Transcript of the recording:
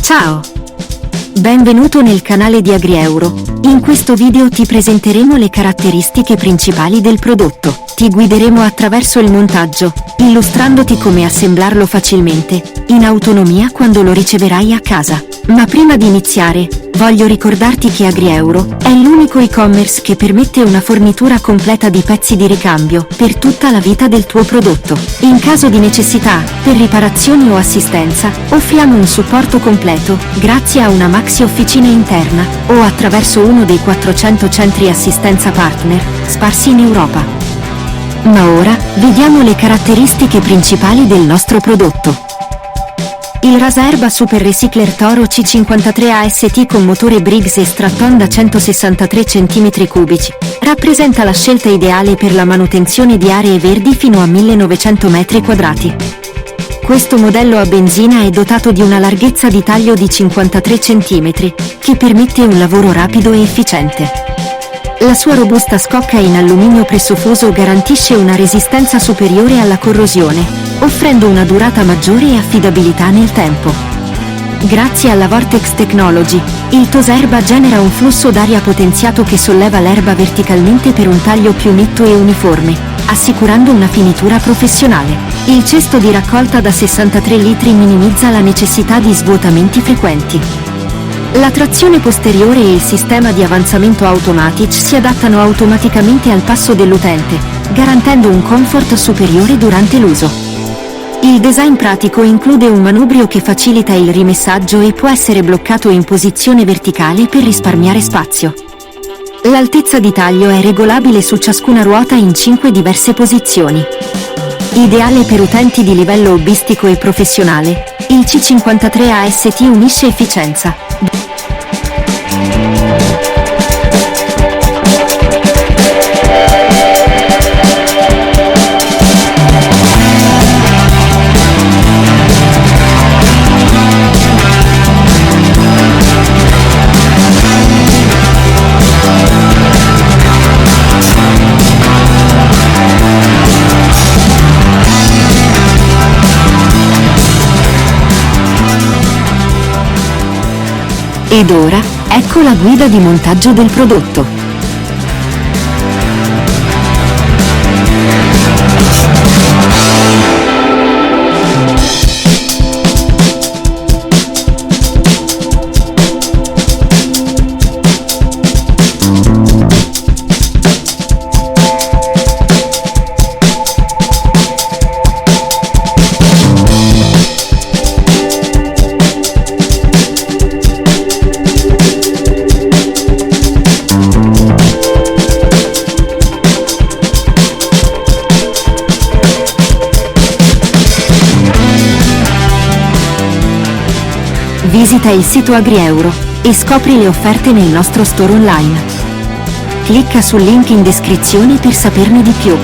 Ciao! Benvenuto nel canale di AgriEuro. In questo video ti presenteremo le caratteristiche principali del prodotto. Ti guideremo attraverso il montaggio, illustrandoti come assemblarlo facilmente, in autonomia quando lo riceverai a casa. Ma prima di iniziare, voglio ricordarti che AgriEuro è l'unico e-commerce che permette una fornitura completa di pezzi di ricambio per tutta la vita del tuo prodotto. In caso di necessità, per riparazioni o assistenza, offriamo un supporto completo grazie a una maxi officina interna o attraverso uno dei 400 centri assistenza partner sparsi in Europa. Ma ora, vediamo le caratteristiche principali del nostro prodotto. Il Rasaerba Super Recycler Toro C53 AST con motore Briggs e Stratton da 163 cm3 rappresenta la scelta ideale per la manutenzione di aree verdi fino a 1900 m2. Questo modello a benzina è dotato di una larghezza di taglio di 53 cm, che permette un lavoro rapido e efficiente. La sua robusta scocca in alluminio pressofuso garantisce una resistenza superiore alla corrosione, offrendo una durata maggiore e affidabilità nel tempo. Grazie alla Vortex Technology, il Tosaerba genera un flusso d'aria potenziato che solleva l'erba verticalmente per un taglio più netto e uniforme, assicurando una finitura professionale. Il cesto di raccolta da 63 litri minimizza la necessità di svuotamenti frequenti. La trazione posteriore e il sistema di avanzamento automatici si adattano automaticamente al passo dell'utente, garantendo un comfort superiore durante l'uso. Il design pratico include un manubrio che facilita il rimessaggio e può essere bloccato in posizione verticale per risparmiare spazio. L'altezza di taglio è regolabile su ciascuna ruota in 5 diverse posizioni. Ideale per utenti di livello hobbistico e professionale, il C53 AST unisce efficienza, Ed ora, ecco la guida di montaggio del prodotto. Visita il sito AgriEuro e scopri le offerte nel nostro store online. Clicca sul link in descrizione per saperne di più.